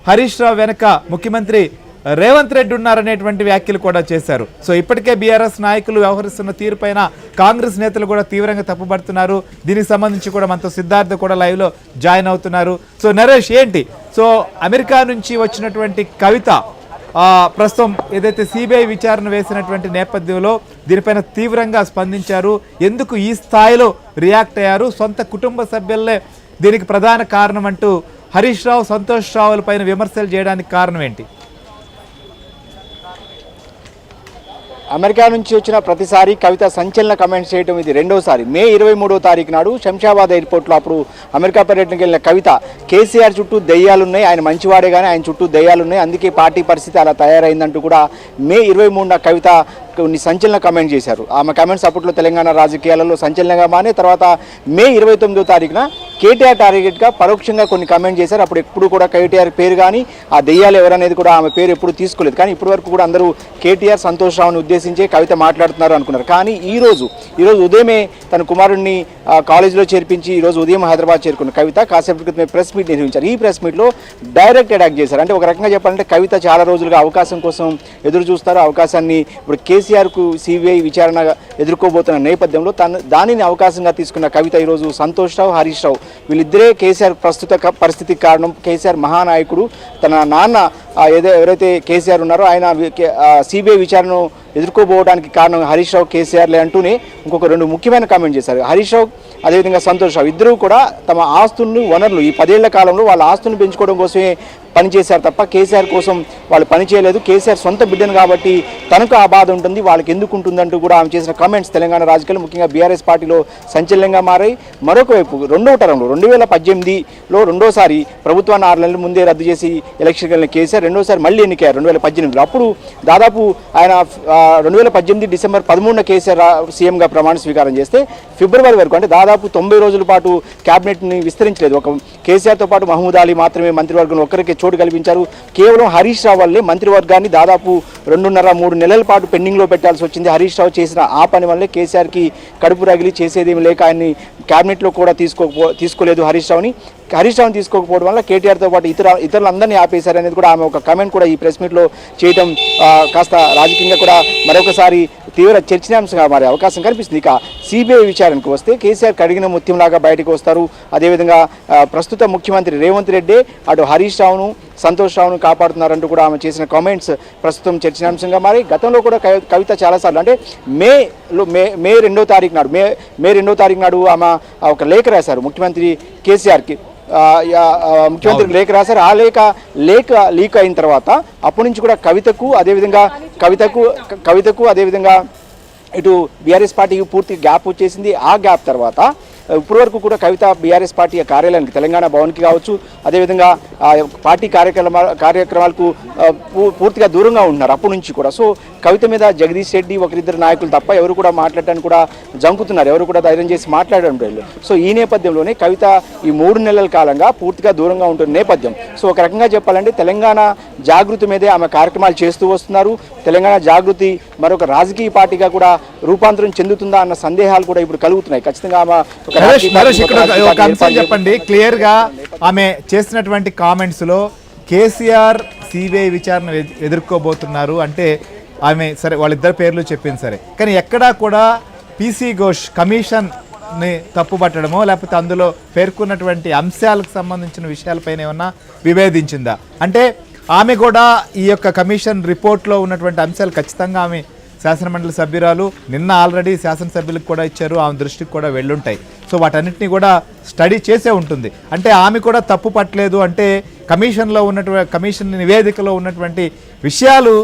హరీష్ రావు వెనక ముఖ్యమంత్రి రేవంత్ రెడ్డి ఉన్నారనేటువంటి వ్యాఖ్యలు కూడా చేశారు. సో ఇప్పటికే బీఆర్ఎస్ నాయకులు వ్యవహరిస్తున్న తీరుపైన కాంగ్రెస్ నేతలు కూడా తీవ్రంగా తప్పుపడుతున్నారు. దీనికి సంబంధించి కూడా మనతో సిద్ధార్థ కూడా లైవ్ లో జాయిన్ అవుతున్నారు. సో నరేష్ ఏంటి, సో అమెరికా నుంచి వచ్చినటువంటి కవిత ప్రస్తుతం ఏదైతే సిబిఐ విచారణ వేసినటువంటి నేపథ్యంలో దీనిపైన తీవ్రంగా స్పందించారు. ఎందుకు ఈ స్థాయిలో రియాక్ట్ అయ్యారు? సొంత కుటుంబ సభ్యులే దీనికి ప్రధాన కారణం అంటూ హరీష్ రావు, సంతోష్ రావుల పైన విమర్శలు చేయడానికి కారణం ఏంటి? అమెరికా నుంచి వచ్చిన ప్రతిసారి కవిత సంచలన కమెంట్స్ చేయడం ఇది రెండోసారి. మే 23వ తారీఖు నాడు శంషాబాద్ ఎయిర్పోర్ట్లో అప్పుడు అమెరికా పర్యటనకు వెళ్ళిన కవిత కేసీఆర్ చుట్టూ దెయ్యాలున్నాయి, ఆయన మంచివాడే కానీ ఆయన చుట్టూ దెయ్యాలున్నాయి, అందుకే పార్టీ పరిస్థితి అలా తయారైందంటూ కూడా మే 23న కవిత కొన్ని సంచలన కమెంట్ చేశారు. ఆమె కమెంట్స్ అప్పట్లో తెలంగాణ రాజకీయాలలో సంచలనంగా మానే తర్వాత మే 29వ తారీఖున కేటీఆర్ టార్గెట్గా పరోక్షంగా కొన్ని కమెంట్ చేశారు. అప్పుడు ఎప్పుడు కూడా కేటీఆర్ పేరు కానీ ఆ దెయ్యాలు ఎవరనేది కూడా ఆమె పేరు ఎప్పుడు తీసుకోలేదు. కానీ ఇప్పటి వరకు కూడా అందరూ కేటీఆర్, సంతోష్ రావుని ఉద్దేశించే కవిత మాట్లాడుతున్నారు అనుకున్నారు. కానీ ఈరోజు ఉదయమే తన కుమారుడిని కాలేజీలో చేర్పించి ఈరోజు ఉదయం హైదరాబాద్ చేరుకున్న కవిత కాసేపటి క్రితమే ప్రెస్ మీట్ నిర్వహించారు. ఈ ప్రెస్ మీట్లో డైరెక్ట్ అటాక్ చేశారు. అంటే ఒక రకంగా చెప్పాలంటే కవిత చాలా రోజులుగా అవకాశం కోసం ఎదురు చూస్తారు. అవకాశాన్ని ఇప్పుడు కేసీఆర్కు సిబిఐ విచారణ ఎదుర్కోబోతున్న నేపథ్యంలో దానిని అవకాశంగా తీసుకున్న కవిత ఈరోజు సంతోష్ రావు, హరీష్ రావు వీళ్ళిద్దరే కేసీఆర్ ప్రస్తుత పరిస్థితికి కారణం. కేసీఆర్ మహానాయకుడు, తన నాన్న ఎవరైతే కేసీఆర్ ఉన్నారో ఆయన సిబిఐ విచారణను ఎదుర్కోబోవడానికి కారణం హరీష్ రావు, కేసీఆర్లే అంటూనే ఇంకొక రెండు ముఖ్యమైన కామెంట్ చేశారు. హరీష్ రావు అదేవిధంగా సంతోష్ రావు ఇద్దరూ కూడా తమ ఆస్తులను, వనరులు ఈ 10 ఏళ్ల కాలంలో వాళ్ళ ఆస్తులను పెంచుకోవడం కోసమే పనిచేశారు తప్ప కేసీఆర్ కోసం వాళ్ళు పనిచేయలేదు. కేసీఆర్ సొంత బిడ్డను కాబట్టి తనకు ఆ బాధ ఉంటుంది, వాళ్ళకి ఎందుకు ఉంటుందంటూ కూడా ఆమె చేసిన కామెంట్స్ తెలంగాణ రాజకీయాలు ముఖ్యంగా బీఆర్ఎస్ పార్టీలో సంచలనంగా మారాయి. మరొక వైపు రెండవ టర్మ్లో 2018లో రెండోసారి ప్రభుత్వాన్ని 6 నెలల ముందే రద్దు చేసి ఎలక్షన్కి వెళ్ళిన కేసీఆర్ రెండోసారి మళ్ళీ ఎన్నికయ్యారు 2018లో. అప్పుడు దాదాపు ఆయన 2018 డిసెంబర్ 13న కేసీఆర్ సీఎంగా ప్రమాణ స్వీకారం చేస్తే ఫిబ్రవరి వరకు అంటే దాదాపు 90 రోజుల పాటు క్యాబినెట్ని విస్తరించలేదు. ఒక కేసీఆర్తో పాటు మహమూద్ అలీ మాత్రమే మంత్రివర్గంలో ఒక్కరికే చోటు కల్పించారు. కేవలం హరీష్ రావు వల్లే మంత్రివర్గాన్ని దాదాపు 2.5-3 నెలల పాటు పెండింగ్లో పెట్టాల్సి వచ్చింది. హరీష్ రావు చేసిన ఆ పని వల్లే కేసీఆర్కి కడుపు రగిలి చేసేదేమి లేక ఆయన్ని క్యాబినెట్లో కూడా తీసుకోలేదు హరీష్ రావుని తీసుకోకపోవడం వల్ల కేటీఆర్తో పాటు ఇతరులందరినీ ఆపేశారనేది కూడా ఆమె ఒక కామెంట్ కూడా ఈ ప్రెస్ మీట్లో చేయడం కాస్త రాజకీయంగా కూడా మరొకసారి తీవ్ర చర్చనీయాంశంగా మారే అవకాశం కనిపిస్తుంది. ఇక సిబిఐ విచారణకు వస్తే కేసీఆర్ కడిగిన ముత్యంలాగా బయటకు వస్తారు. అదేవిధంగా ప్రస్తుత ముఖ్యమంత్రి రేవంత్ రెడ్డి అటు హరీష్ రావును, సంతోష్ రావును కాపాడుతున్నారంటూ కూడా ఆమె చేసిన కామెంట్స్ ప్రస్తుతం చర్చనీయాంశంగా మారి. గతంలో కూడా కవిత చాలాసార్లు అంటే మే 2వ తారీఖు నాడు ఆమె ఒక లేఖ రాశారు ముఖ్యమంత్రి కేసీఆర్కి. ముఖ్యమంత్రికి లేఖ రాశారు. ఆ లేఖ లీక్ అయిన తర్వాత అప్పటి నుంచి కూడా కవితకు అదేవిధంగా ఇటు బీఆర్ఎస్ పార్టీకి పూర్తి గ్యాప్ వచ్చేసింది. ఆ గ్యాప్ తర్వాత ఇప్పటి వరకు కూడా కవిత బీఆర్ఎస్ పార్టీ కార్యాలయానికి తెలంగాణ భవన్కి కావచ్చు, అదేవిధంగా పార్టీ కార్యక్రమాలకు పూర్తిగా దూరంగా ఉంటున్నారు అప్పటి నుంచి కూడా. సో కవిత మీద జగదీష్ రెడ్డి ఒకరిద్దరు నాయకులు తప్ప ఎవరు కూడా మాట్లాడటానికి కూడా జంకుతున్నారు, ఎవరు కూడా ధైర్యం చేసి మాట్లాడడం లేదు. సో ఈ నేపథ్యంలోనే కవిత ఈ 3 నెలల కాలంగా పూర్తిగా దూరంగా ఉంటున్న నేపథ్యం. సో ఒక రకంగా చెప్పాలంటే తెలంగాణ జాగృతి మీదే ఆమె కార్యక్రమాలు చేస్తూ వస్తున్నారు. తెలంగాణ జాగృతి మరొక రాజకీయ పార్టీగా కూడా రూపాంతరం చెందుతుందా అన్న సందేహాలు కూడా ఇప్పుడు కలుగుతున్నాయి. ఖచ్చితంగా ఆమె ఒక అంశం చెప్పండి క్లియర్ గా. ఆమె చేసినటువంటి కామెంట్స్ లో కేసీఆర్ సిబిఐ విచారణ ఎదుర్కోబోతున్నారు అంటే ఆమె సరే వాళ్ళిద్దరు పేర్లు చెప్పింది సరే, కానీ ఎక్కడా కూడా పీసీ ఘోష్ కమిషన్ని తప్పుపట్టడమో లేకపోతే అందులో పేర్కొన్నటువంటి అంశాలకు సంబంధించిన విషయాలపైన ఏమన్నా విభేదించిందా? అంటే ఆమె కూడా ఈ యొక్క కమిషన్ రిపోర్ట్లో ఉన్నటువంటి అంశాలు ఖచ్చితంగా ఆమె శాసనమండలి సభ్యురాలు, నిన్న ఆల్రెడీ శాసనసభ్యులకు కూడా ఇచ్చారు, ఆమె దృష్టికి కూడా వెళ్ళుంటాయి. సో వాటన్నిటిని కూడా స్టడీ చేసే ఉంటుంది. అంటే ఆమె కూడా తప్పు పట్టలేదు అంటే కమిషన్ నివేదికలో ఉన్నటువంటి విషయాలు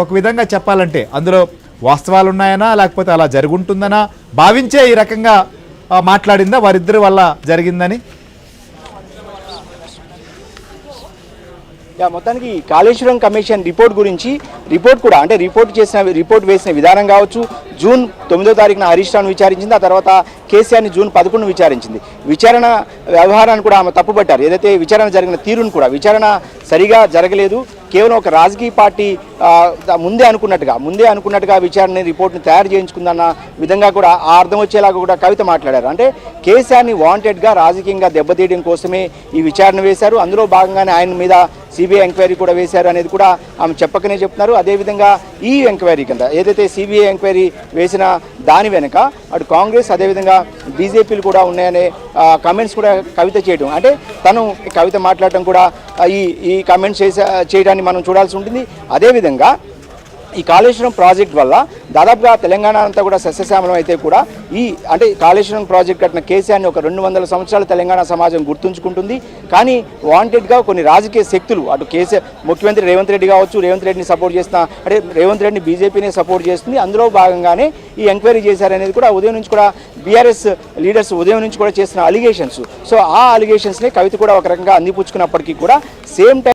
ఒక విధంగా చెప్పాలంటే అందులో వాస్తవాలు ఉన్నాయనా లేకపోతే అలా జరుగుంటుందనా భావించే ఈ రకంగా మాట్లాడిందా వారిద్దరి వల్ల జరిగిందని? మొత్తానికి కాళేశ్వరం కమిషన్ రిపోర్ట్ వేసిన విధానం కావచ్చు, జూన్ 9వ తారీఖున హరీష్ రావును విచారించింది. ఆ తర్వాత కేసీఆర్ని జూన్ 11ను విచారించింది. విచారణ వ్యవహారాన్ని కూడా ఆమె తప్పుపట్టారు. ఏదైతే విచారణ జరిగిన తీరును కూడా విచారణ సరిగా జరగలేదు, కేవలం ఒక రాజకీయ పార్టీ ముందే అనుకున్నట్టుగా విచారణ రిపోర్ట్ని తయారు చేయించుకుందన్న విధంగా కూడా ఆ అర్థం వచ్చేలాగా కూడా కవిత మాట్లాడారు. అంటే కేసీఆర్ని వాంటెడ్గా రాజకీయంగా దెబ్బతీయడం కోసమే ఈ విచారణ వేశారు. అందులో భాగంగానే ఆయన మీద సిబిఐ ఎంక్వైరీ కూడా వేశారు అనేది కూడా ఆమె చెప్పకనే చెప్తున్నారు. అదేవిధంగా ఈ ఎంక్వైరీ కింద ఏదైతే సిబిఐ ఎంక్వైరీ వేసిన దాని వెనుక అటు కాంగ్రెస్ అదేవిధంగా బీజేపీలు కూడా ఉన్నాయనే కామెంట్స్ కూడా కవిత చేయడం, అంటే తను కవిత మాట్లాడటం కూడా ఈ కామెంట్స్ చేయడాన్ని మనం చూడాల్సి ఉంటుంది. అదేవిధంగా ఈ కాళేశ్వరం ప్రాజెక్ట్ వల్ల దాదాపుగా తెలంగాణ అంతా కూడా సస్యశ్యామలం అయితే కూడా అంటే కాళేశ్వరం ప్రాజెక్ట్ కట్టిన కేసీఆర్ని ఒక 200 సంవత్సరాలు తెలంగాణ సమాజం గుర్తుంచుకుంటుంది. కానీ వాంటెడ్గా కొన్ని రాజకీయ శక్తులు అటు కేసీఆర్ ముఖ్యమంత్రి రేవంత్ రెడ్డి కావచ్చు, రేవంత్ రెడ్డిని సపోర్ట్ చేసిన అంటే రేవంత్ రెడ్డిని బీజేపీనే సపోర్ట్ చేస్తుంది. అందులో భాగంగానే ఈ ఎంక్వైరీ చేశారనేది కూడా ఉదయం నుంచి కూడా బీఆర్ఎస్ లీడర్స్ ఉదయం నుంచి కూడా చేసిన అలిగేషన్స్. సో ఆ అలిగేషన్స్ని కవిత కూడా ఒక రకంగా అందిపుచ్చుకున్నప్పటికీ కూడా సేమ్ టైం